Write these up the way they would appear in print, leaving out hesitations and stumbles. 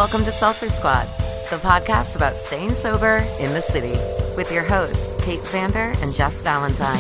Welcome to Seltzer Squad, the podcast about staying sober in the city, with your hosts, Kate Sander and Jess Valentine.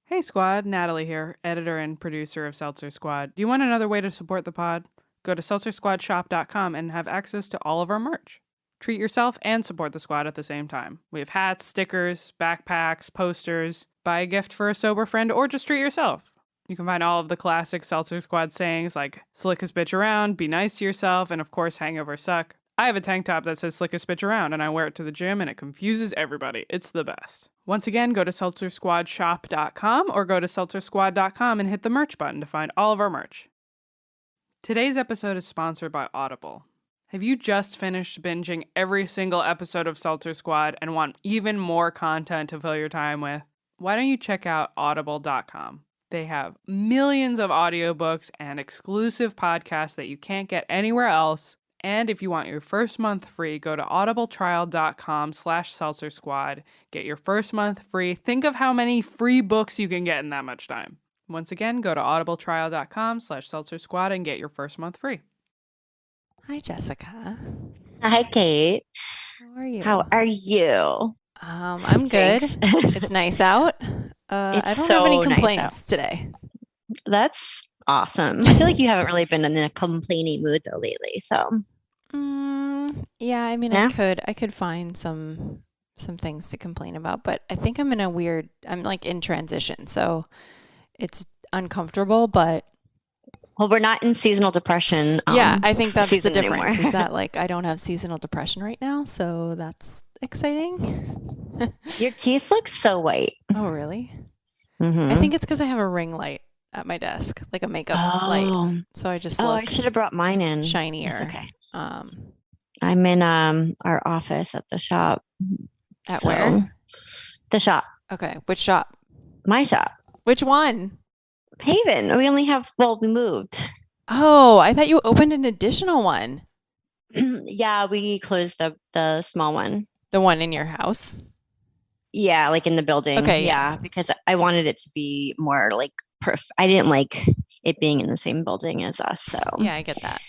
Hey Squad, Natalie here, editor and producer of Seltzer Squad. Do you want another way to support the pod? Go to seltzersquadshop.com and have access to all of our merch. Treat yourself and support the squad at the same time. We have hats, stickers, backpacks, posters. Buy a gift for a sober friend or just treat yourself. You can find all of the classic Seltzer Squad sayings like slickest bitch around, be nice to yourself, and of course hangovers suck. I have a tank top that says slickest bitch around and I wear it to the gym and it confuses everybody. It's the best. Once again, go to seltzersquadshop.com or go to seltzersquad.com and hit the merch button to find all of our merch. Today's episode is sponsored by Audible. Have you just finished binging every single episode of Seltzer Squad and want even more content to fill your time with? Why don't you check out audible.com? They have millions of audiobooks and exclusive podcasts that you can't get anywhere else. And if you want your first month free, go to audibletrial.com/Seltzer Squad. Get your first month free. Think of how many free books you can get in that much time. Once again, go to audibletrial.com/Seltzer Squad and get your first month free. Hi, Jessica. Hi, Kate. How are you? I'm good. It's nice out. I don't have any complaints today. That's awesome. I feel like you haven't really been in a complaining mood though lately. So, yeah. I mean, I could find some things to complain about, but I think I'm like in transition, so it's uncomfortable, but. Well, we're not in seasonal depression. Yeah, I think that's the difference. Anymore. Is that like I don't have seasonal depression right now, so that's exciting. Your teeth look so white. Oh, really? Mm-hmm. I think it's because I have a ring light at my desk, like a makeup light. So I just look I should have brought mine in. Shinier. That's okay. I'm in our office at the shop. Where? The shop. Okay, which shop? My shop. Which one? Haven. We moved. Oh, I thought you opened an additional one. Yeah, we closed the small one. The one in your house? Yeah, like in the building. Okay. Yeah, because I wanted it to be more like I didn't like it being in the same building as us. So yeah, I get that.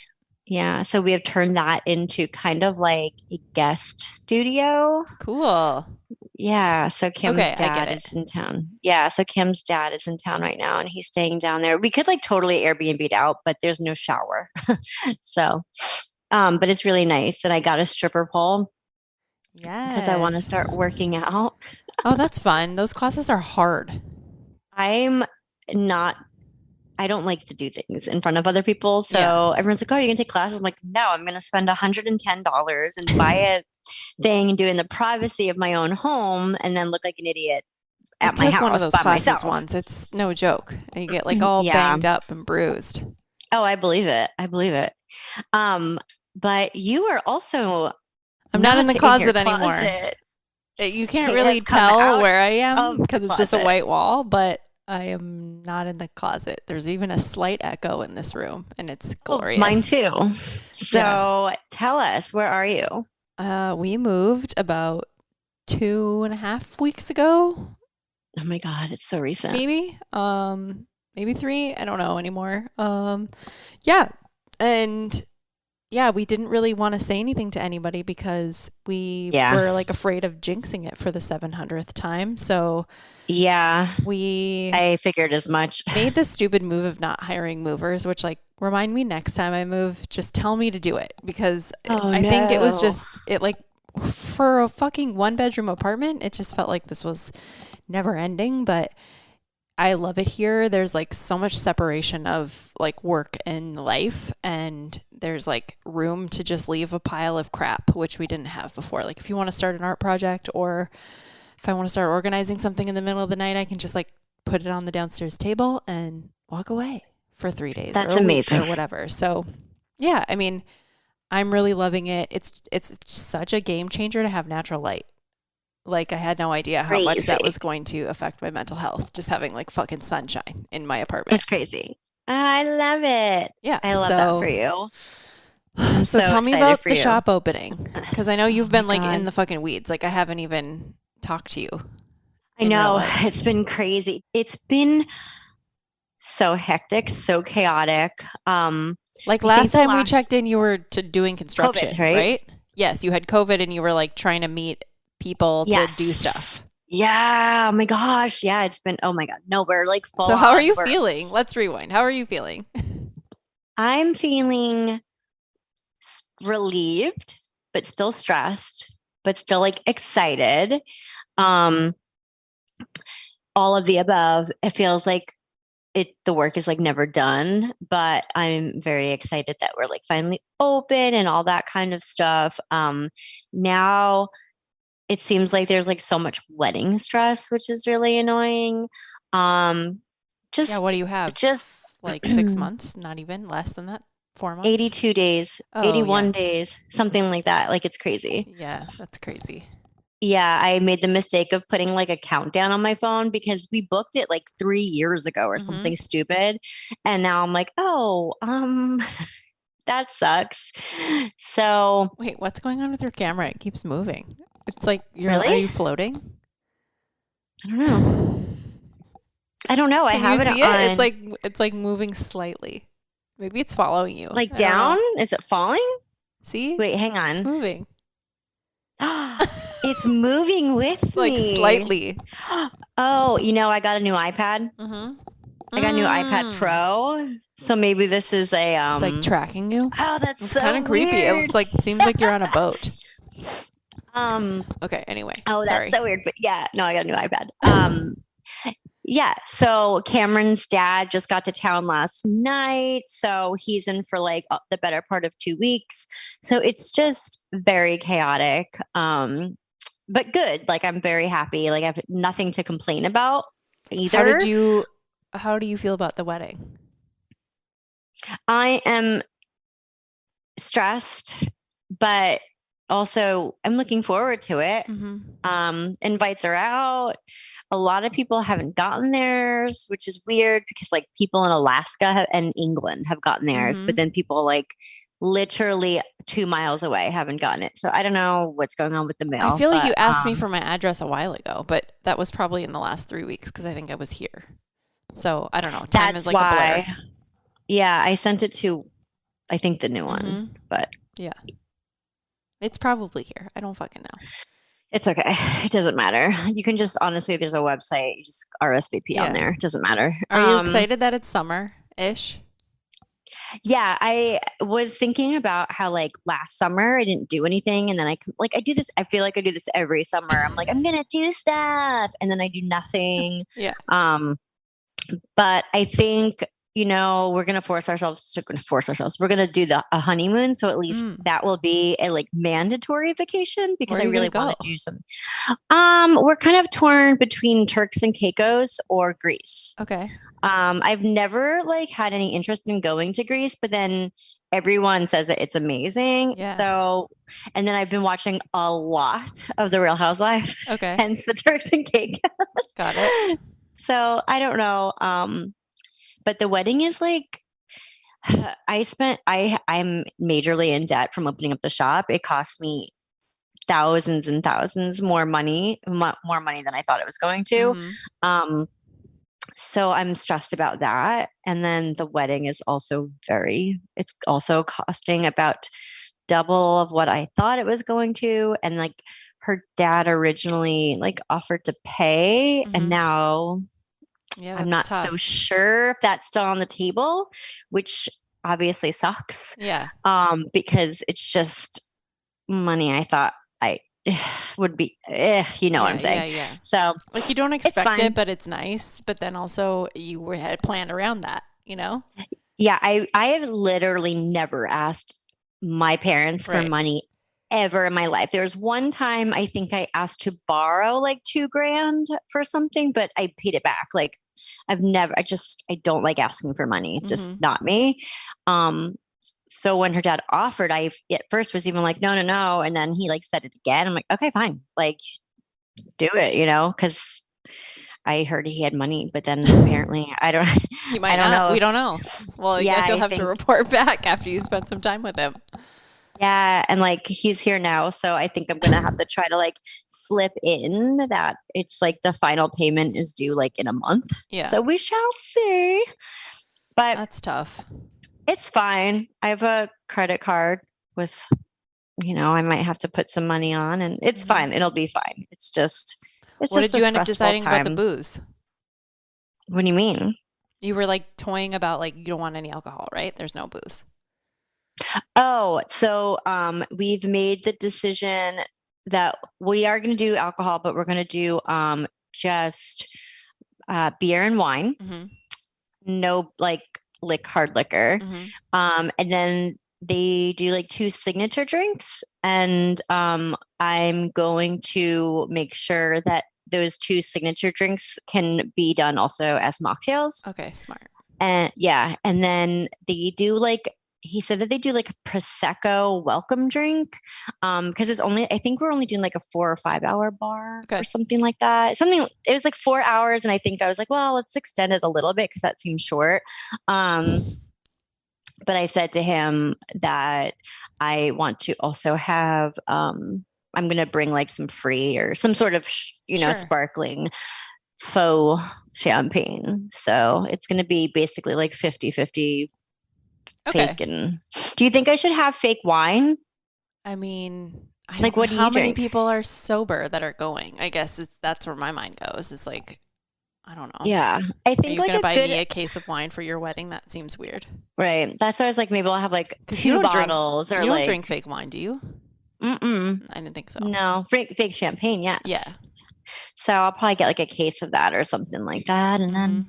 Yeah, so we have turned that into kind of like a guest studio. Cool. Yeah, so Kim's dad is in town. Yeah, so Kim's dad is in town right now and he's staying down there. We could like totally Airbnb'd out, but there's no shower. So, but it's really nice. And I got a stripper pole. Yeah. Because I want to start working out. Oh, that's fun. Those classes are hard. I don't like to do things in front of other people. So everyone's like, oh, you're going to take classes? I'm like, no, I'm going to spend $110 and buy a thing and do it in the privacy of my own home and then look like an idiot at my house. I took one of those classes myself. Once. It's no joke. You get like all banged up and bruised. Oh, I believe it. But you are also... I'm not in the closet anymore. You can't really tell where I am because it's just a white wall, but I am not in the closet. There's even a slight echo in this room, and it's glorious. Mine too. So tell us, where are you? We moved about 2.5 weeks ago. Oh my God, it's so recent. Maybe 3. I don't know anymore. Yeah. And yeah, we didn't really want to say anything to anybody because we were like afraid of jinxing it for the 700th time. So yeah, I figured as much. Made the stupid move of not hiring movers, which like remind me next time I move, just tell me to do it because I think it was just like for a fucking 1-bedroom apartment, it just felt like this was never ending, but I love it here. There's like so much separation of like work and life, and there's like room to just leave a pile of crap, which we didn't have before. Like if you want to start an art project or if I want to start organizing something in the middle of the night, I can just like put it on the downstairs table and walk away for 3 days. That's amazing. Or whatever. So yeah, I mean, I'm really loving it. It's such a game changer to have natural light. Like I had no idea how much that was going to affect my mental health, just having like fucking sunshine in my apartment. It's crazy. I love it. Yeah. I love that for you. I'm So so tell me excited about for the you. shop opening, because I know you've Oh been my like in God. the fucking weeds. Like I haven't even talked to you I in real know life. it's been crazy. It's been so hectic, so chaotic. Like I last think the time we last checked in, you were doing construction, COVID, right? right? Yes, you had COVID and you were like trying to meet people to do Yes. stuff. Yeah. Oh my gosh. Yeah. It's been, oh my God. No, we're like full So how are on. you feeling? Let's rewind. How are you feeling? I'm feeling relieved, but still stressed, but still like excited. Um, all of the above. It feels like the work is like never done, but I'm very excited that we're like finally open and all that kind of stuff. Now it seems like there's like so much wedding stress, which is really annoying. Just Yeah, what do you have? just Like 6 months? Not even less than that? 4 months? 82 days, Oh, 81 yeah. days, something like that. Like it's crazy. Yeah, that's crazy. Yeah, I made the mistake of putting like a countdown on my phone because we booked it like 3 years ago or something stupid. And now I'm like, oh, that sucks. So Wait, what's going on with your camera? It keeps moving. It's like really? Are you floating? I don't know. I don't know. I Can have you it see on it? It's like moving slightly. Maybe it's following you. like I don't down. know. Is it falling? See? Wait, hang It's on. moving. It's moving with Like me. slightly. Oh, I got a new iPad. Mm-hmm. I got a new iPad Pro. So maybe this is a It's like tracking you. Oh, that's It's so kind of creepy. weird. It's like seems like you're on a boat. Um Okay, anyway. oh, Sorry. that's so weird. But yeah, no, I got a new iPad. Yeah, so Cameron's dad just got to town last night, so he's in for like the better part of 2 weeks. So it's just very chaotic. But good. Like I'm very happy. Like I have nothing to complain about either. How do you feel about the wedding? I am stressed, but also I'm looking forward to it. Invites are out. A lot of people haven't gotten theirs, which is weird because like people in Alaska and England have gotten theirs, but then people like literally 2 miles away haven't gotten it. So I don't know what's going on with the mail. I feel like you asked me for my address a while ago, but that was probably in the last 3 weeks because I think I was here. So I don't know. Time that's is like why. a blur. Yeah, I sent it to, I think the new one, but yeah, it's probably here. I don't fucking know. it's okay. It doesn't matter. You can just honestly, there's a website. You just RSVP on there. It doesn't matter. Are you excited that it's summer-ish? Yeah, I was thinking about how like last summer I didn't do anything, and then I do this. I feel like I do this every summer. I'm like I'm gonna do stuff, and then I do nothing. Yeah. But I think we're gonna force ourselves. We're gonna do a honeymoon, so at least that will be a like mandatory vacation because I really want to do some. We're kind of torn between Turks and Caicos or Greece. Okay. I've never like had any interest in going to Greece, but then everyone says that it's amazing. Yeah. So, and then I've been watching a lot of The Real Housewives. Okay. Hence the Turks and Caicos. Got it. So I don't know. But the wedding is like, I'm majorly in debt from opening up the shop. It cost me thousands and thousands more money than I thought it was going to. So I'm stressed about that. And then the wedding is also it's also costing about double of what I thought it was going to. And like her dad originally like offered to pay, and now I'm not so sure if that's still on the table, which obviously sucks. Yeah. Because it's just money I thought I would be, what I'm saying. Yeah. So like you don't expect it, but it's nice. But then also you had planned around that, Yeah, I have literally never asked my parents for money ever in my life. There was one time I think I asked to borrow like $2,000 for something, but I paid it back. Like I don't like asking for money. It's just not me. So when her dad offered, I at first was even like, no. And then he like said it again. I'm like, okay, fine. Like do it, because I heard he had money, but then apparently I don't. You might I don't not. know. We don't know. Well, I guess you'll have to report back after you spend some time with him. Yeah, and like he's here now, so I think I'm gonna have to try to like slip in that it's like the final payment is due like in a month. Yeah. So we shall see. But That's tough. it's fine. I have a credit card with, I might have to put some money on, and it's fine. It'll be fine. It's just What did a you end up stressful deciding about the time. booze? What do you mean? You were like toying about like you don't want any alcohol, right? There's no booze. Oh, so we've made the decision that we are going to do alcohol, but we're going to do just beer and wine. No like hard liquor. And then they do like 2 signature drinks, and I'm going to make sure that those 2 signature drinks can be done also as mocktails. Okay, smart. And yeah, and then they do like he said that they do like a prosecco welcome drink, because it's only, I think we're only doing like a 4 or 5 hour bar or something like that. It was like 4 hours, and I think I was like, well, let's extend it a little bit because that seems short. But I said to him that I want to also have, I'm going to bring like some free or some sort of, Sure. sparkling faux champagne. So it's going to be basically like 50-50 fake. And do you think I should have fake wine? I mean, I Like, don't what know do how you many drink? people are sober that are going. I guess that's where my mind goes. It's like, I don't know. Yeah. I Are think you like gonna a buy good, me a case of wine for your wedding? That seems weird. right. That's why I was like, maybe I'll have like Because 2 bottles or you don't like, drink fake wine, do you? mm-mm. I didn't think so. No, fake champagne. Yes. Yeah. So I'll probably get like a case of that or something like that. And then,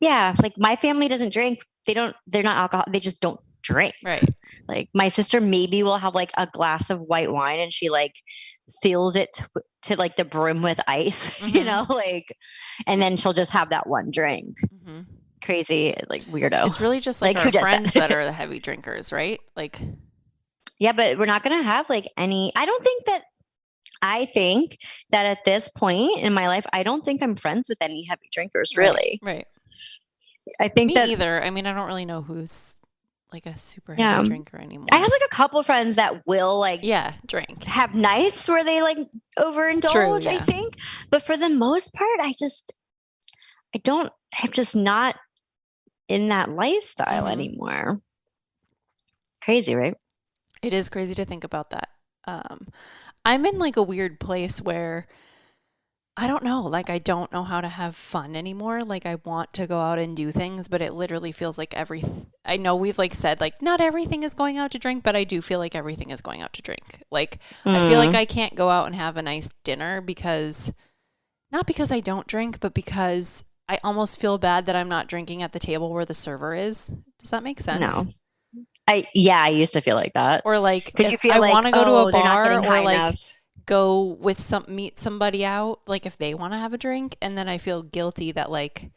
yeah, like my family doesn't drink. They're not alcohol. They just don't drink. Right. Like my sister maybe will have like a glass of white wine, and she like fills it to like the brim with ice, like, and then she'll just have that one drink. Crazy, like weirdo. It's really just like who our does friends that? that are the heavy drinkers, right? Like, Yeah, but we're not going to have like any, I think that at this point in my life, I don't think I'm friends with any heavy drinkers, really. Right. I think Me that either. I mean, I don't really know who's like a super heavy Yeah. drinker anymore. I have like a couple friends that will like drink. have nights where they like overindulge, True, I yeah. think. But for the most part, I'm just not in that lifestyle anymore. Crazy, right? It is crazy to think about that. I'm in like a weird place where I don't know, like I don't know how to have fun anymore. Like I want to go out and do things, but it literally feels like I know we've like said like not everything is going out to drink, but I do feel like everything is going out to drink. Like I feel like I can't go out and have a nice dinner not because I don't drink, but because I almost feel bad that I'm not drinking at the table where the server is. Does that make sense? No. I used to feel like that. Or like because you feel I like, want to go to a they're not bar getting or high like enough. go with meet somebody out, like if they want to have a drink, and then I feel guilty that like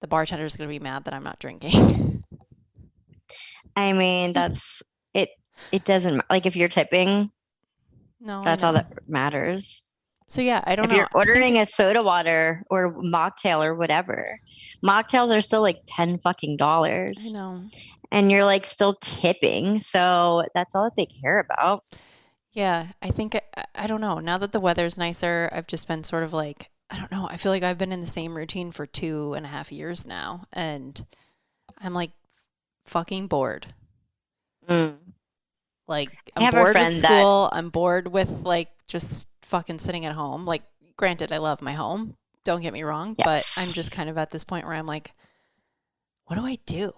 the bartender is going to be mad that I'm not drinking. I mean, that's it. It doesn't like if you're tipping. No, That's all that matters. So yeah, I don't If know. you're ordering a soda water or mocktail or whatever, mocktails are still like $10 fucking. I know. And you're like still tipping. So that's all that they care about. Yeah, I think I don't know. Now that the weather's nicer, I've just been sort of like, I don't know. I feel like I've been in the same routine for 2.5 years now, and I'm like fucking bored. Like I'm bored with school. I'm bored with like just fucking sitting at home. Like, granted, I love my home. Don't get me wrong, but I'm just kind of at this point where I'm like, what do I do?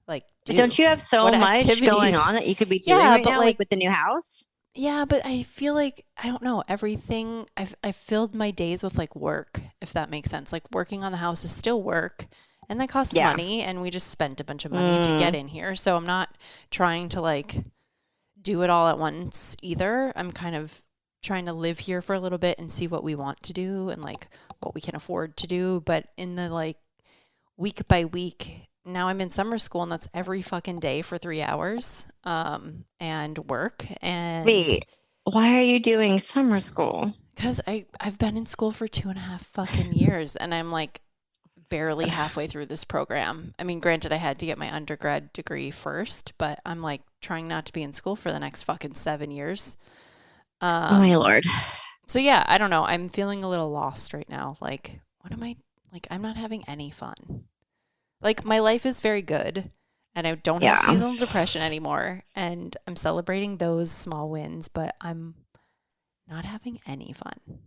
Like, don't you have so much going on that you could be doing right now, like with the new house? Yeah, but I feel like, I don't know, everything, I've filled my days with like work, if that makes sense. Like working on the house is still work, and that costs money, and we just spent a bunch of money to get in here. So I'm not trying to like do it all at once either. I'm kind of trying to live here for a little bit and see what we want to do and like what we can afford to do. But in the like week by week, now I'm in summer school, and that's every fucking day for 3 hours, and work. And wait, why are you doing summer school? Because I've been in school for 2.5 fucking years, and I'm like, barely halfway through this program. I mean, granted, I had to get my undergrad degree first, but I'm like trying not to be in school for the next fucking 7 years. Oh my Lord. So yeah, I don't know. I'm feeling a little lost right now. Like, what am I, like, I'm not having any fun. Like, my life is very good and I don't have seasonal depression anymore. And I'm celebrating those small wins, but I'm not having any fun.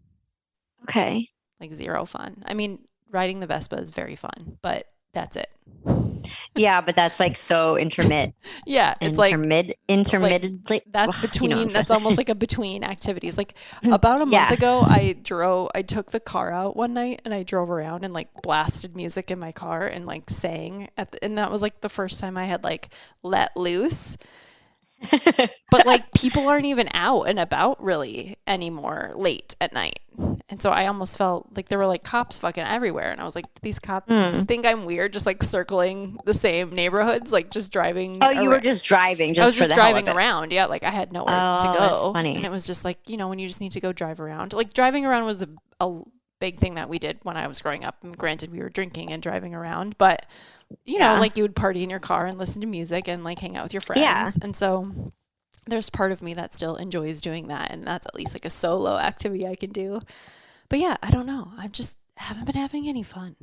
Okay. Like, zero fun. I mean, riding the Vespa is very fun, but that's it. Yeah, but that's like so intermittent. Yeah, it's intermittently. like that's between. That's almost like a between activities. Like Mm, about a month ago, I took the car out one night and I drove around and like blasted music in my car and like sang and that was like the first time I had like let loose. But like people aren't even out and about really anymore late at night. And so I almost felt like there were like cops fucking everywhere. And I was like, these cops think I'm weird, just like circling the same neighborhoods, like just driving. Oh, you were just driving I was for just the driving hell of it. around. Yeah. Like I had nowhere to go. That's funny. And it was just like, when you just need to go drive around. Like driving around was a big thing that we did when I was growing up. And granted, we were drinking and driving around, but you know, like you would party in your car and listen to music and like hang out with your friends. Yeah. And so there's part of me that still enjoys doing that. And that's at least like a solo activity I can do. But yeah, I don't know. I just haven't been having any fun.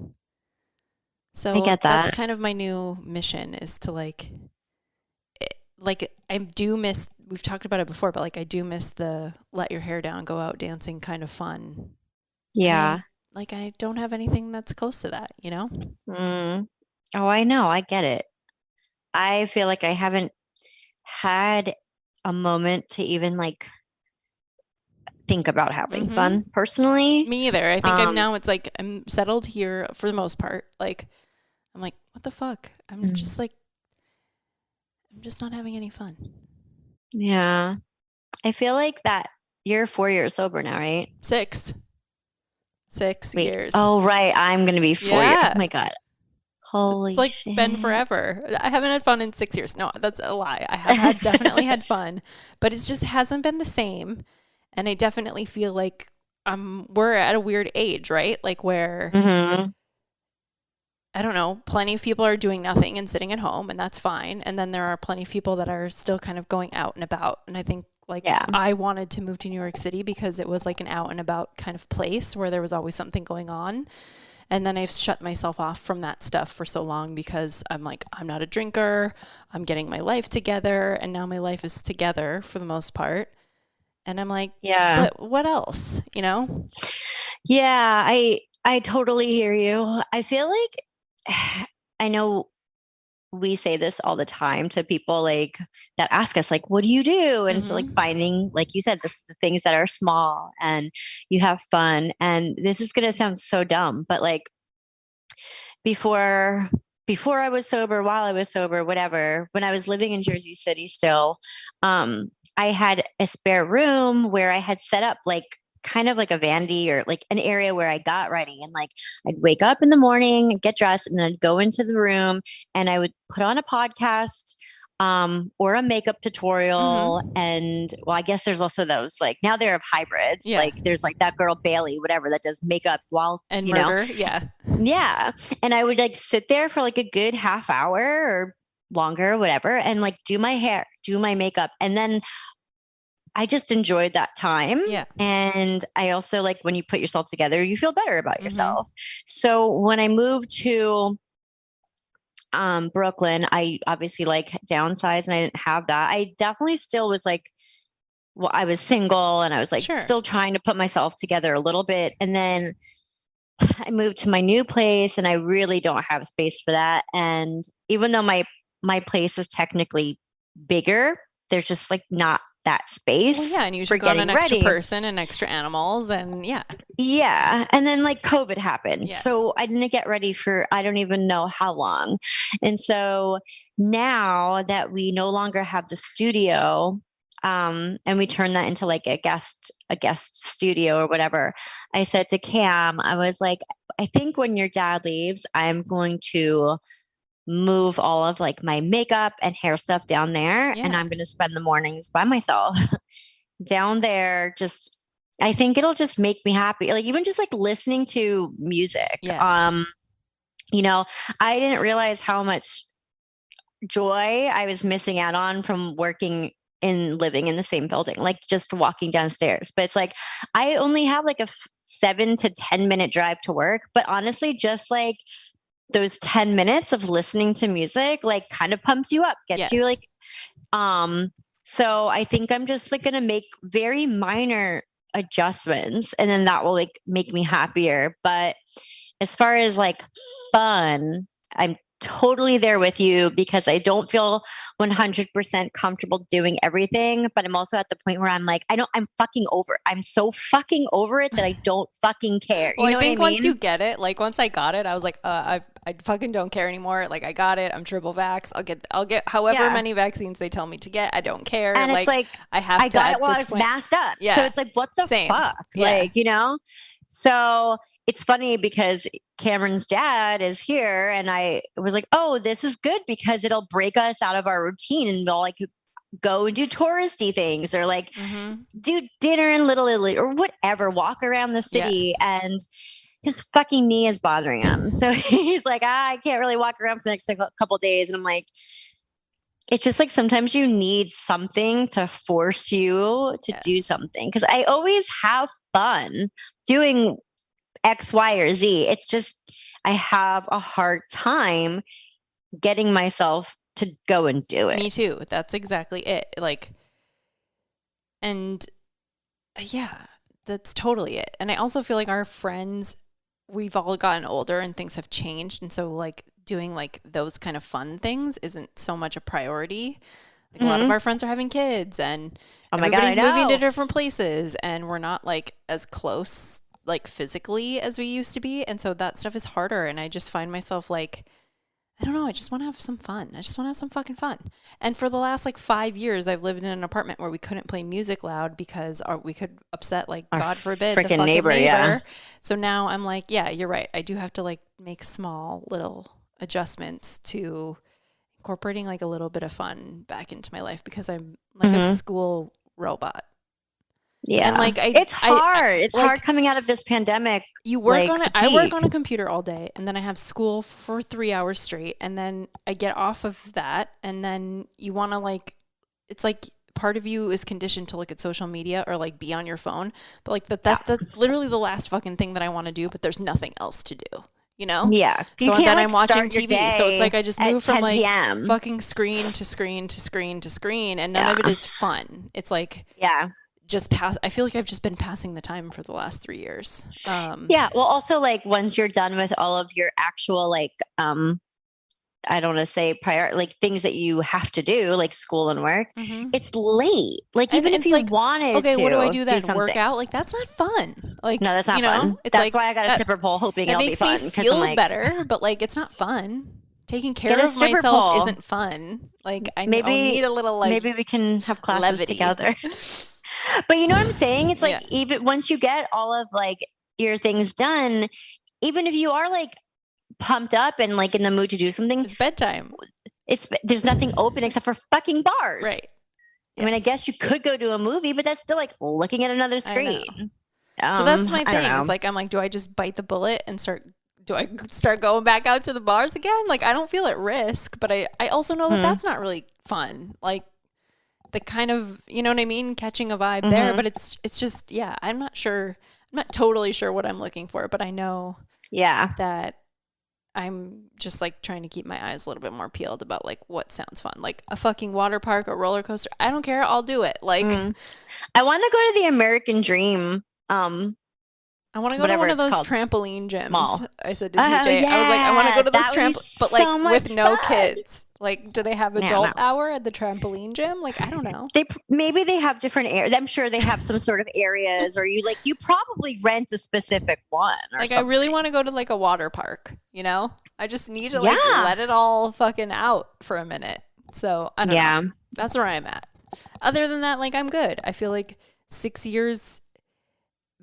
So I get that. That's kind of my new mission is to like I do miss, we've talked about it before, but like I do miss the let your hair down, go out dancing kind of fun. Yeah. And, like I don't have anything that's close to that, Oh, I know. I get it. I feel like I haven't had a moment to even like think about having fun personally. Me either. I think I'm now, it's like I'm settled here for the most part. Like I'm like, what the fuck? I'm just not having any fun. Yeah. I feel like that you're 4 years sober now, right? 6 Wait. years. Oh, right. I'm going to be 4 years. Yeah. Oh my God. Holy It's like shit. been forever. I haven't had fun in 6 years. No, that's a lie. I have definitely had fun, but it just hasn't been the same. And I definitely feel like we're at a weird age, right? Like where, I don't know, plenty of people are doing nothing and sitting at home and that's fine. And then there are plenty of people that are still kind of going out and about. And I think I wanted to move to New York City because it was like an out and about kind of place where there was always something going on. And then I've shut myself off from that stuff for so long because I'm like, I'm not a drinker. I'm getting my life together. And now my life is together for the most part. And I'm like, but what else, Yeah, I totally hear you. I feel like I know we say this all the time to people like that ask us like, what do you do? And so like finding, like you said, the things that are small and you have fun. And this is going to sound so dumb, but like before I was sober, while I was sober, whatever, when I was living in Jersey City still, I had a spare room where I had set up like kind of like a vanity or like an area where I got ready and like I'd wake up in the morning, get dressed, and then I'd go into the room and I would put on a podcast or a makeup tutorial. And well, I guess there's also those like now they have hybrids. Yeah. Like there's like that girl Bailey, whatever, that does makeup while and murder. Yeah. Yeah. And I would like sit there for like a good half hour or longer, whatever, and like do my hair, do my makeup. And then I just enjoyed that time. Yeah. And I also like when you put yourself together, you feel better about yourself. So when I moved to Brooklyn, I obviously like downsized and I didn't have that. I definitely still was like, well, I was single and I was like still trying to put myself together a little bit. And then I moved to my new place and I really don't have space for that. And even though my place is technically bigger, there's just like not that space. Well, yeah, and you took on an extra person and extra animals and yeah. And then like COVID happened. Yes. So I didn't get ready for, I don't even know how long. And so now that we no longer have the studio, and we turned that into like a guest studio or whatever, I said to Cam, I was like, I think when your dad leaves, I'm going to move all of like my makeup and hair stuff down there. And I'm going to spend the mornings by myself down there. Just, I think it'll just make me happy. Like even just like listening to music. Yes. you know, I didn't realize how much joy I was missing out on from working in living in the same building, like just walking downstairs. But it's like I only have like a 7 to 10 minute drive to work. But honestly, just like those 10 minutes of listening to music, like kind of pumps you up, gets you like, so I think I'm just like going to make very minor adjustments and then that will like make me happier. But as far as like fun, I'm totally there with you because I don't feel 100% comfortable doing everything, but I'm also at the point where I'm like, I'm fucking over it. I'm so fucking over it that I don't fucking care. Well, you know I think what I mean? once you get it, like once I got it, I was like, I fucking don't care anymore. Like I got it. I'm triple vax. I'll get however many vaccines they tell me to get. I don't care. And it's like I have I to got at it while I this was point. masked up. Yeah. So it's like, what the Same. fuck? Yeah. Like, you know? So it's funny because Cameron's dad is here and I was like, oh, this is good because it'll break us out of our routine and we'll like go and do touristy things or like do dinner in Little Italy or whatever, walk around the city. And his fucking knee is bothering him. So he's like, I can't really walk around for the next couple of days. And I'm like, it's just like sometimes you need something to force you to do something. Because I always have fun doing X, Y, or Z. It's just I have a hard time getting myself to go and do it. Me too. That's exactly it. Like, and yeah, that's totally it. And I also feel like our friends, we've all gotten older and things have changed. And so like doing like those kind of fun things isn't so much a priority. Like a lot of our friends are having kids and everybody's moving to different places and we're not like as close like physically as we used to be. And so that stuff is harder. And I just find myself like, I don't know. I just want to have some fun. I just want to have some fucking fun. And for the last like 5 years, I've lived in an apartment where we couldn't play music loud because we could upset like, God forbid, the fucking neighbor. Yeah. So now I'm like, yeah, you're right. I do have to like make small little adjustments to incorporating like a little bit of fun back into my life because I'm like a school robot. Yeah. And like it's hard. It's hard coming out of this pandemic. You work on it. I work on a computer all day and then I have school for 3 hours straight and then I get off of that and then you want to like, it's like part of you is conditioned to look at social media or like be on your phone. But like that's literally the last fucking thing that I want to do, but there's nothing else to do. You know? Yeah. So then I'm watching TV. So it's like I just move from like PM. fucking screen to screen to screen to screen and none of it is fun. It's like just I feel like I've just been passing the time for the last 3 years. Yeah. Well, also like once you're done with all of your actual like I don't want to say like things that you have to do, like school and work, it's late. Like even if you like, wanted to. Okay, what do I do then? Work out? Like that's not fun. Like no, that's not fun. That's like, why I got a stripper pole hoping it'll be fun. It makes me feel like, better, but like it's not fun. Taking care of myself isn't fun. Like I'll need a little like maybe we can have classes levity together. But you know what I'm saying? It's like even once you get all of like your things done, even if you are like pumped up and like in the mood to do something, it's bedtime. There's nothing open except for fucking bars. Right. I mean, I guess you could go to a movie, but that's still like looking at another screen. So that's my thing. It's like I'm like, do I just bite the bullet and start going back out to the bars again? Like I don't feel at risk, but I also know that that's not really fun. Like the kind of, you know what I mean, catching a vibe there, but it's just I'm not totally sure what I'm looking for, but I know that I'm just like trying to keep my eyes a little bit more peeled about like what sounds fun, like a fucking water park, a roller coaster. I don't care, I'll do it. Like I want to go to the American Dream. I want to go to one of those trampoline gyms. Mall. I said to TJ, I was like, I want to go to this trampoline, but like with no kids. Like, do they have adult hour at the trampoline gym? Like, I don't know. Maybe they have different areas. I'm sure they have some sort of areas, or you probably rent a specific one. Or like, something. I really want to go to like a water park. You know, I just need to like let it all fucking out for a minute. So I don't know. That's where I'm at. Other than that, like, I'm good. I feel like 6 years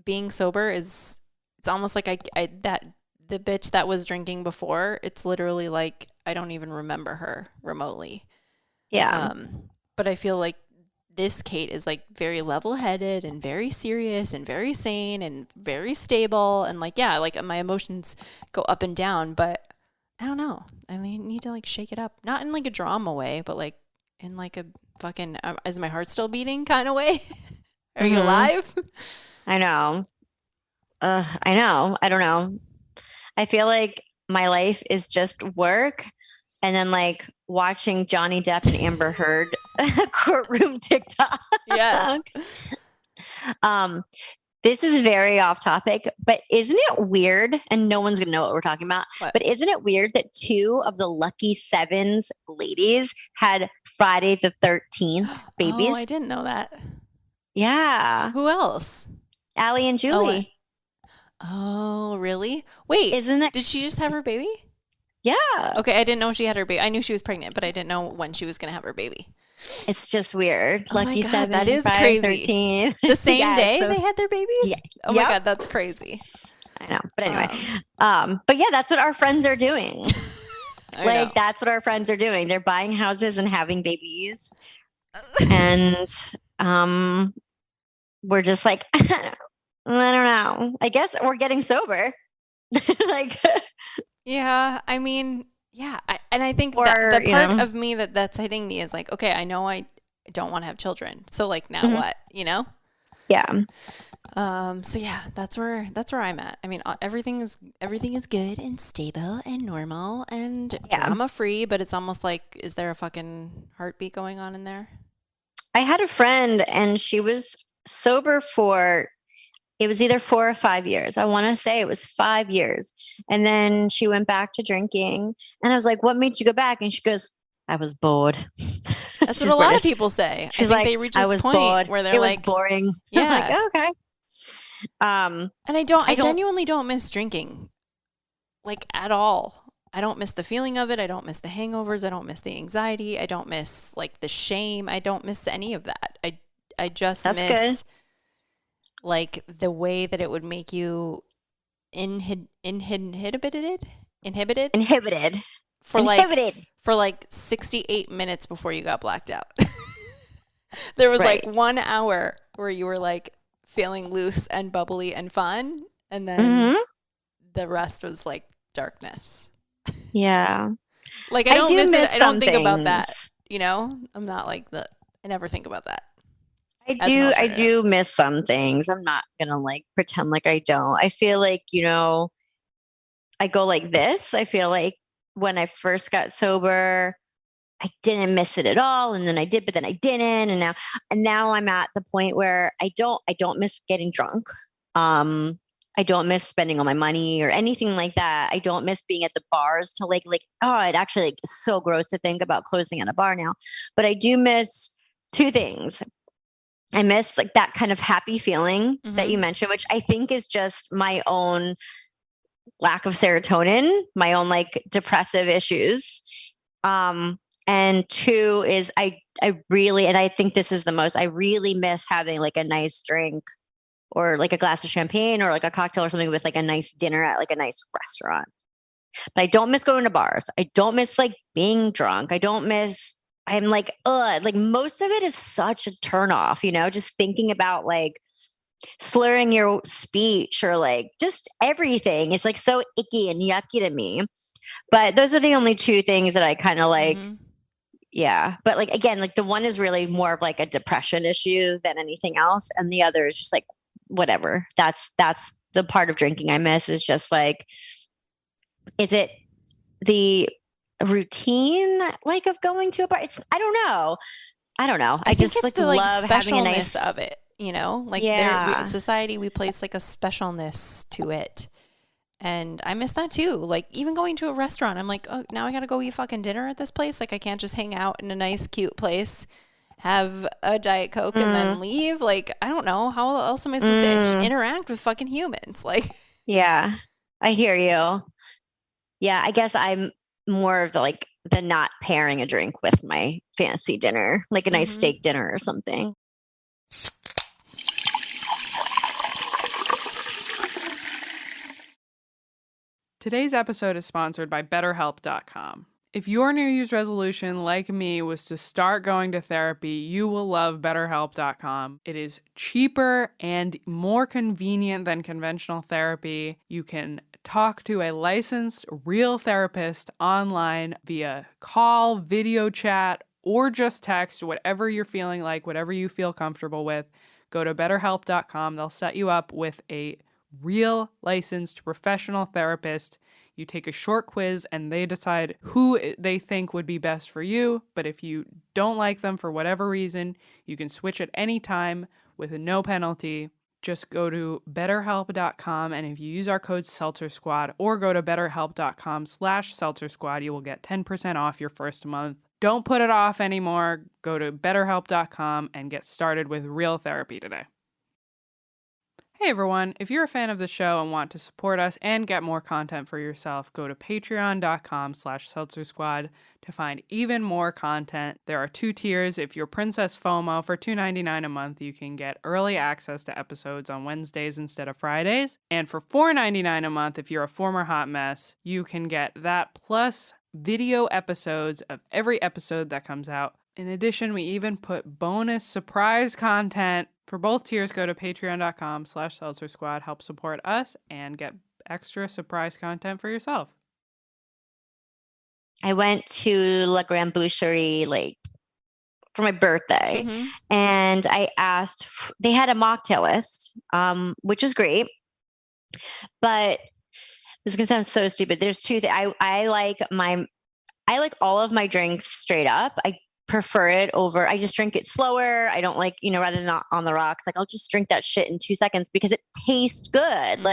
being sober it's almost like the bitch that was drinking before, it's literally like I don't even remember her remotely. Yeah. But I feel like this Kate is like very level-headed and very serious and very sane and very stable and like like my emotions go up and down, but I don't know. I need to like shake it up. Not in like a drama way, but like in like a fucking, is my heart still beating kind of way? Are you alive? I know. I know. I don't know. I feel like my life is just work and then like watching Johnny Depp and Amber Heard courtroom TikTok. Yes. This is very off topic, but isn't it weird? And no one's going to know what we're talking about. What? But isn't it weird that 2 of the Lucky Sevens ladies had Friday the 13th babies? Oh, I didn't know that. Yeah. Who else? Allie and Julie. Oh, really? Wait, Isn't it? did she just have her baby? Yeah. Okay, I didn't know she had her baby. I knew she was pregnant, but I didn't know when she was going to have her baby. It's just weird. Oh my Lucky God, Seven. that is Friday crazy. 13th. The same Yeah, day so- they had their babies? Yeah. Oh my Yep. God, that's crazy. I know. But anyway, but yeah, that's what our friends are doing. I know. That's what our friends are doing. They're buying houses and having babies. And we're just like, I don't know. I guess we're getting sober. Like, Yeah, I mean, yeah. I think Or, that the you part know. of me that's hitting me is like, okay, I know I don't want to have children. So like now Mhm. what, you know? yeah. So yeah, that's where I'm at. I mean, everything is good and stable and normal and Yeah. drama free, but it's almost like, is there a fucking heartbeat going on in there? I had a friend and she was sober for, it was either 4 or 5 years. I want to say it was 5 years. And then she went back to drinking. And I was like, what made you go back? And she goes, I was bored. That's She's what a lot of British. people say. She's I think like, they reach I this was point bored. where they're it like, was boring. yeah. I'm like, oh, okay. And I don't- genuinely don't miss drinking, like at all. I don't miss the feeling of it. I don't miss the hangovers. I don't miss the anxiety. I don't miss like the shame. I don't miss any of that. I just That's miss good. like the way that it would make you Inhibited. for Inhibited. like 68 minutes before you got blacked out. There was like Right. 1 hour where you were like feeling loose and bubbly and fun, and then Mhm. the rest was like darkness. Yeah. Like I don't do miss it. miss I don't some think about that. things. You know, I'm not like the. I never think about that. I as an do. I alternative. do miss some things. I'm not gonna like pretend like I don't. I feel like, I go like this. I feel like when I first got sober, I didn't miss it at all, and then I did, but then I didn't, and now I'm at the point where I don't miss getting drunk. I don't miss spending all my money or anything like that. I don't miss being at the bars to like oh, it actually like is so gross to think about closing at a bar now. But I do miss 2 things. I miss like that kind of happy feeling that you mentioned, which I think is just my own lack of serotonin, my own like depressive issues. And 2 is I really, and I think this is the most, I really miss having like a nice drink or like a glass of champagne or like a cocktail or something with like a nice dinner at like a nice restaurant. But I don't miss going to bars. I don't miss like being drunk. I'm like, ugh, like most of it is such a turn off, just thinking about like slurring your speech or like just everything. It's like so icky and yucky to me. But those are the only 2 things that I kind of like. Yeah. But like, again, like the one is really more of like a depression issue than anything else. And the other is just like, whatever. That's the part of drinking I miss is just like, is it the routine like of going to a bar? I don't know. I think just it's like the like love having a specialness nice of it. You know, like Yeah. society, we place like a specialness to it. And I miss that too. Like even going to a restaurant, I'm like, oh, now I got to go eat fucking dinner at this place. Like I can't just hang out in a nice, cute place, have a Diet Coke and then leave. Like, I don't know. How else am I supposed to interact with fucking humans? Like, Yeah, I hear you. Yeah, I guess I'm more of like the not pairing a drink with my fancy dinner, like a nice steak dinner or something. Today's episode is sponsored by BetterHelp.com. If your New Year's resolution, like me, was to start going to therapy, you will love BetterHelp.com. It is cheaper and more convenient than conventional therapy. You can talk to a licensed, real therapist online via call, video chat, or just text, whatever you're feeling like, whatever you feel comfortable with. Go to BetterHelp.com. They'll set you up with a real licensed professional therapist. You take a short quiz and they decide who they think would be best for you. But if you don't like them for whatever reason, you can switch at any time with no penalty. Just go to betterhelp.com, and if you use our code Seltzer Squad or go to betterhelp.com/Seltzer Squad, you will get 10% off your first month. Don't put it off anymore. Go to betterhelp.com and get started with real therapy today. Hey everyone, if you're a fan of the show and want to support us and get more content for yourself, go to patreon.com/Seltzer Squad to find even more content. There are 2 tiers. If you're Princess FOMO, for $2.99 a month, you can get early access to episodes on Wednesdays instead of Fridays. And for $4.99 a month, if you're a former hot mess, you can get that plus video episodes of every episode that comes out. In addition, we even put bonus surprise content. For both tiers, go to patreon.com/Seltzer Squad. Help support us and get extra surprise content for yourself. I went to La Grande Boucherie for my birthday, and I asked. They had a mocktail list, which is great, but this is gonna sound so stupid. There's 2 things. I like all of my drinks straight up. I prefer it over, I just drink it slower. I don't like, rather than on the rocks, I'll just drink that shit in 2 seconds because it tastes good.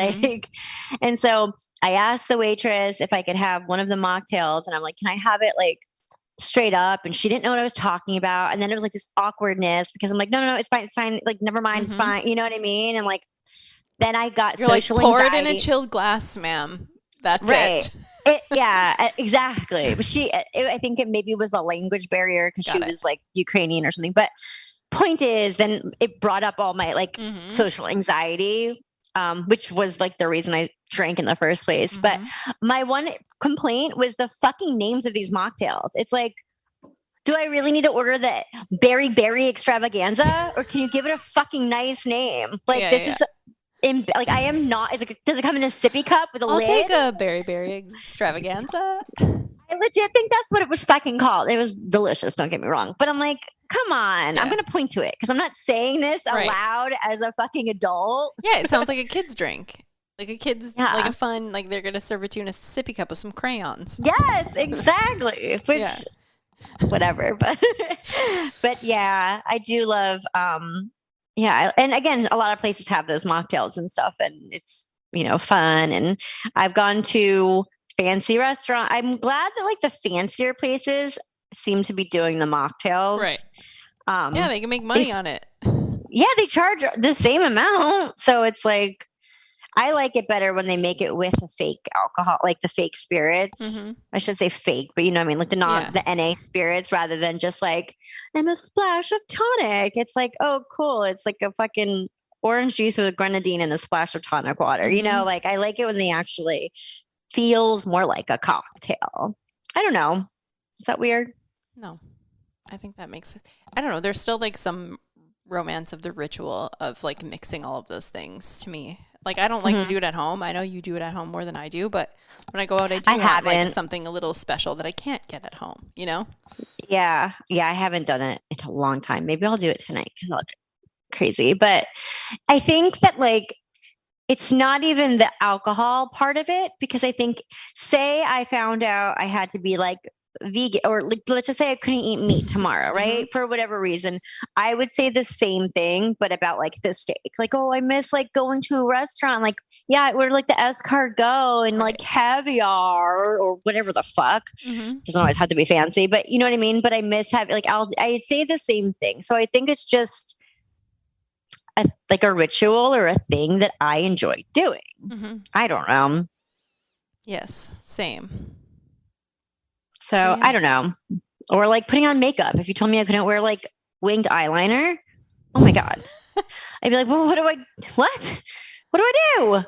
And so I asked the waitress if I could have one of the mocktails, and I'm like, can I have it straight up? And she didn't know what I was talking about. And then it was this awkwardness because I'm like, no, it's fine. It's fine. Never mind. It's fine. You know what I mean? And then I got social pour anxiety. it in a chilled glass, ma'am. That's right. it. Yeah, exactly. But I think it maybe was a language barrier because she was Ukrainian or something. But point is, then it brought up all my social anxiety, which was the reason I drank in the first place. But my one complaint was the fucking names of these mocktails. It's do I really need to order the berry extravaganza, or can you give it a fucking nice name? Is. I am not. Does it come in a sippy cup with a lid? I'll take a berry extravaganza. I legit think that's what it was fucking called. It was delicious. Don't get me wrong, but I'm like, come on. Yeah. I'm gonna point to it because I'm not saying this aloud as a fucking adult. Yeah, it sounds like a kid's drink. Like a kid's, a fun. They're gonna serve it to you in a sippy cup with some crayons. Yes, exactly. Which, whatever. But yeah, I do love. Yeah. And again, a lot of places have those mocktails and stuff, and it's, fun. And I've gone to fancy restaurant. I'm glad that the fancier places seem to be doing the mocktails. Right. Yeah, they can make money on it. Yeah, they charge the same amount. So it's I like it better when they make it with a fake alcohol, the fake spirits. I should say fake, but you know what I mean? The NA spirits rather than just and a splash of tonic. It's oh, cool. It's a fucking orange juice with a grenadine and a splash of tonic water. I like it when they actually feels more like a cocktail. I don't know. Is that weird? No, I think that makes it. I don't know. There's still some romance of the ritual of mixing all of those things to me. I don't like to do it at home. I know you do it at home more than I do, but when I go out, I want something a little special that I can't get at home, Yeah. Yeah. I haven't done it in a long time. Maybe I'll do it tonight because I'll get crazy. But I think that it's not even the alcohol part of it, because I think, say I found out I had to be vegan, or let's just say I couldn't eat meat tomorrow, right? For whatever reason, I would say the same thing, but about the steak. Oh, I miss going to a restaurant. Yeah, I ordered the escargot and caviar or whatever the fuck. Doesn't always have to be fancy, but you know what I mean? But I miss having I'd say the same thing. So I think it's just a ritual or a thing that I enjoy doing. I don't know. Yes, same. So yeah. I don't know. Or putting on makeup. If you told me I couldn't wear winged eyeliner, oh my God. I'd be well, what do I do?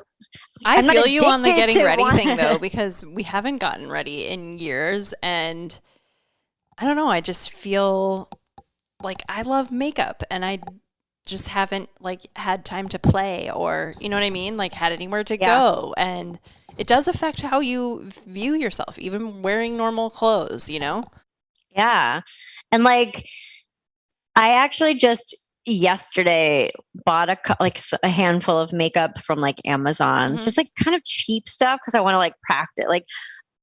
I I'm not feel you on the addicted getting to ready one. thing though, because we haven't gotten ready in years, and I don't know, I just feel like I love makeup and I just haven't like had time to play, or you know what I mean, like had anywhere to go, and it does affect how you view yourself, even wearing normal clothes, you know? Yeah. And like, I actually just yesterday bought a handful of makeup from like Amazon, just like kind of cheap stuff because I want to like practice. Like,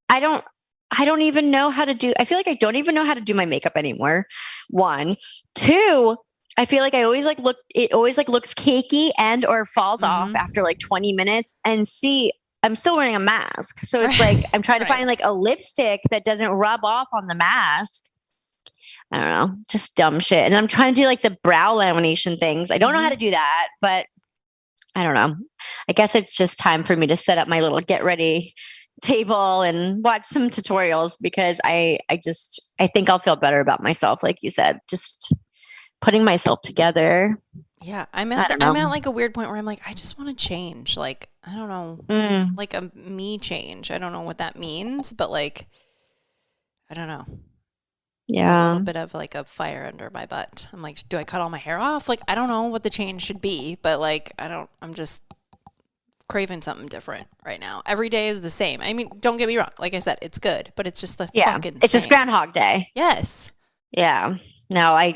I don't even know how to do. I feel like I don't even know how to do my makeup anymore. One, two. I feel like I always like look. It always like looks cakey and or falls off after like 20 minutes. And see, I'm still wearing a mask, so it's like I'm trying to find like a lipstick that doesn't rub off on the mask. I don't know, just dumb shit. And I'm trying to do like the brow lamination things. I don't know how to do that, but I don't know. I guess it's just time for me to set up my little get ready table and watch some tutorials because I think I'll feel better about myself, like you said, just putting myself together. Yeah, I'm at like a weird point where I'm like, I just want to change. Like, I don't know, like a me change. I don't know what that means, but like, I don't know. Yeah. A little bit of like a fire under my butt. I'm like, do I cut all my hair off? Like, I don't know what the change should be, but like, I'm just craving something different right now. Every day is the same. I mean, don't get me wrong. Like I said, it's good, but it's just the fucking it's same. just Groundhog Day. Yes. Yeah. No, I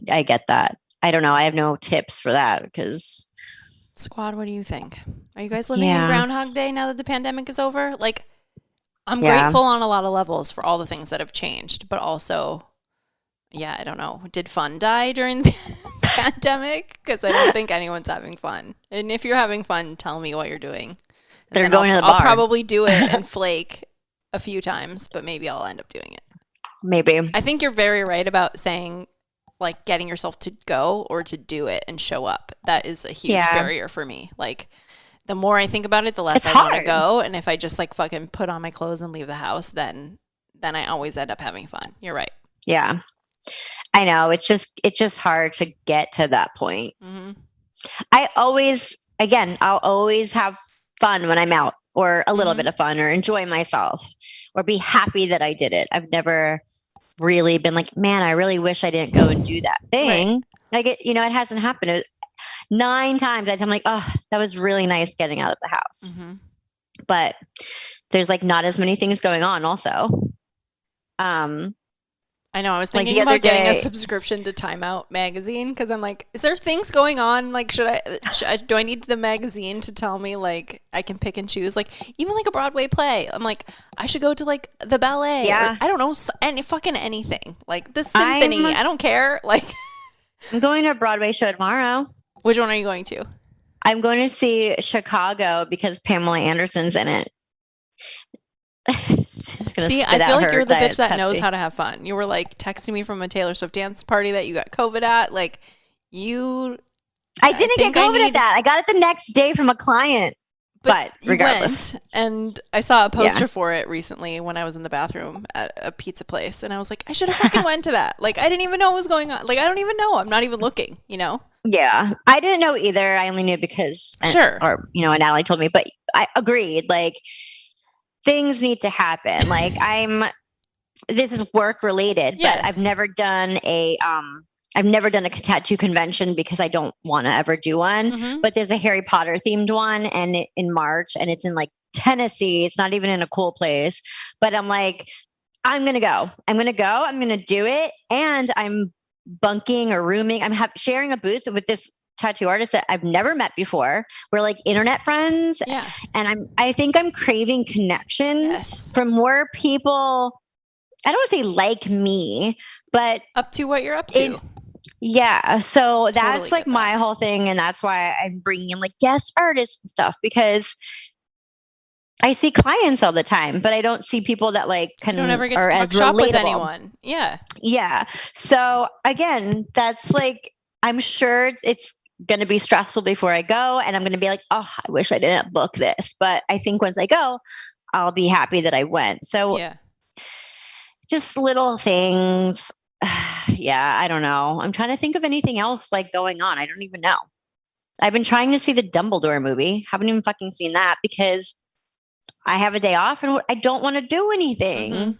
get that. I don't know. I have no tips for that because Squad, what do you think? Are you guys living in Groundhog Day now that the pandemic is over? Like, I'm grateful on a lot of levels for all the things that have changed, but also, yeah, I don't know. Did fun die during the pandemic? Because I don't think anyone's having fun. And if you're having fun, tell me what you're doing. They're going to the bar. I'll probably do it and flake a few times, but maybe I'll end up doing it. Maybe. I think you're very right about saying, like, getting yourself to go or to do it and show up. That is a huge barrier for me. Like, the more I think about it, the less I want to go. And if I just like fucking put on my clothes and leave the house, then I always end up having fun. You're right. Yeah, I know. It's just hard to get to that point. I'll always have fun when I'm out, or a little bit of fun, or enjoy myself, or be happy that I did it. I've never really been like, man, I really wish I didn't go and do that thing. Like it hasn't happened. 9 times I'm like, oh, that was really nice getting out of the house. But there's like not as many things going on also. I know. I was thinking about getting a subscription to Time Out magazine because I'm like, is there things going on? Like, do I need the magazine to tell me like I can pick and choose? Like even like a Broadway play. I'm like, I should go to like the ballet. Yeah. Or, I don't know, fucking anything. Like the symphony. I don't care. Like I'm going to a Broadway show tomorrow. Which one are you going to? I'm going to see Chicago because Pamela Anderson's in it. See, I feel like you're the bitch that knows how to have fun. You were like texting me from a Taylor Swift dance party that you got COVID at. Like I didn't get COVID at that. I got it the next day from a client. But regardless. And I saw a poster for it recently when I was in the bathroom at a pizza place. And I was like, I should have fucking went to that. Like, I didn't even know what was going on. Like, I don't even know. I'm not even looking, you know? Yeah. I didn't know either. I only knew because, Natalie told me. But I agreed. Like, things need to happen. Like, this is work related, but I've never done a tattoo convention because I don't want to ever do one, but there's a Harry Potter themed one in March, and it's in like Tennessee. It's not even in a cool place, but I'm like, I'm going to go. I'm going to do it. And I'm bunking or rooming. I'm sharing a booth with this tattoo artist that I've never met before. We're like internet friends. Yeah. And I think I'm craving connection from more people. I don't want to say like me, but up to what you're up to. Yeah. So that's Totally like my whole thing. And that's why I'm bringing in like guest artists and stuff, because I see clients all the time, but I don't see people that like don't ever get to talk shop with anyone. Yeah. Yeah. So again, that's like, I'm sure it's going to be stressful before I go. And I'm going to be like, oh, I wish I didn't book this. But I think once I go, I'll be happy that I went. So just little things. Yeah, I don't know. I'm trying to think of anything else like going on. I don't even know. I've been trying to see the Dumbledore movie. Haven't even fucking seen that because I have a day off and I don't want to do anything.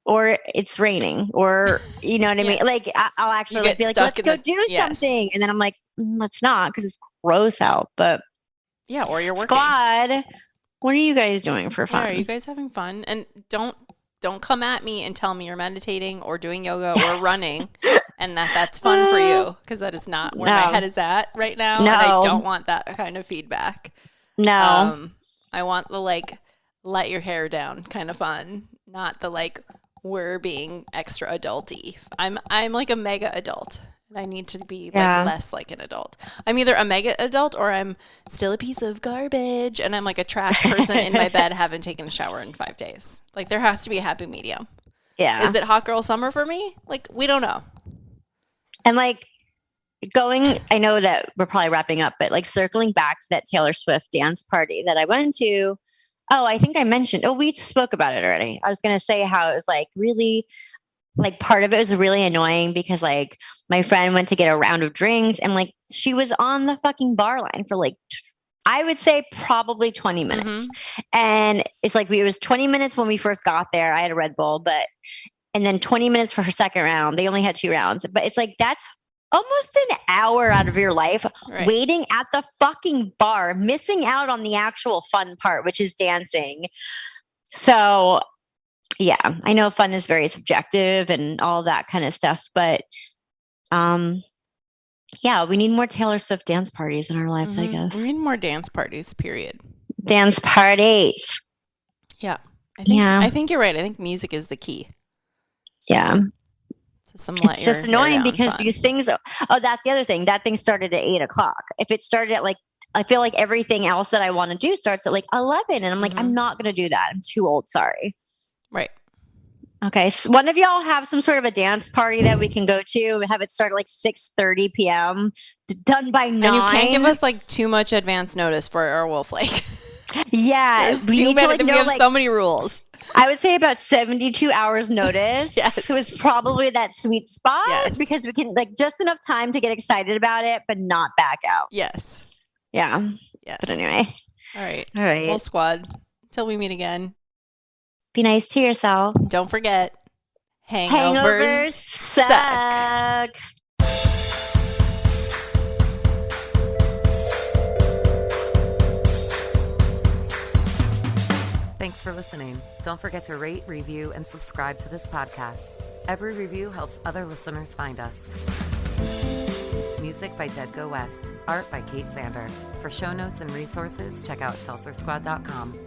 Or it's raining, or you know what I mean? Like I'll actually be like, let's go do something. And then I'm like, let's not because it's gross out. But yeah, or you're working. Squad, what are you guys doing for fun? Yeah, are you guys having fun? And don't come at me and tell me you're meditating or doing yoga or running and that's fun for you, because that is not where my head is at right now. No. And I don't want that kind of feedback. No. I want the like let your hair down kind of fun, not the like we're being extra adulty. I'm like a mega adult. And I need to be like less like an adult. I'm either a mega adult or I'm still a piece of garbage and I'm like a trash person in my bed, haven't taken a shower in 5 days. Like there has to be a happy medium. Yeah. Is it hot girl summer for me? Like we don't know. And like I know that we're probably wrapping up, but like circling back to that Taylor Swift dance party that I went to. Oh, I think I mentioned, we spoke about it already. I was going to say how it was like really, like part of it was really annoying because like my friend went to get a round of drinks and like she was on the fucking bar line for like, I would say probably 20 minutes. And it's like, it was 20 minutes when we first got there. I had a Red Bull, and then 20 minutes for her second round. They only had 2 rounds, but it's like, that's almost an hour out of your life waiting at the fucking bar, missing out on the actual fun part, which is dancing. So yeah, I know fun is very subjective and all that kind of stuff, but yeah, we need more Taylor Swift dance parties in our lives, I guess. We need more dance parties, period. Dance parties. Yeah. I think you're right. I think music is the key. Yeah. It's just annoying because these things, that's the other thing. That thing started at 8:00. If it started at like, I feel like everything else that I want to do starts at like 11. And I'm like, I'm not going to do that. I'm too old. Sorry. Right. Okay. So one of y'all have some sort of a dance party that we can go to and have it start at like 6:30 p.m. done by 9. And you can't give us like too much advance notice for our wolf lake. Yeah. We have so many rules. I would say about 72 hours notice. Yes. So it's probably that sweet spot because we can like just enough time to get excited about it, but not back out. Yes. Yeah. Yes. But anyway. All right. Whole squad. Till we meet again. Be nice to yourself. Don't forget, hangovers suck. Thanks for listening. Don't forget to rate, review, and subscribe to this podcast. Every review helps other listeners find us. Music by Dead Go West. Art by Kate Sander. For show notes and resources, check out seltzersquad.com.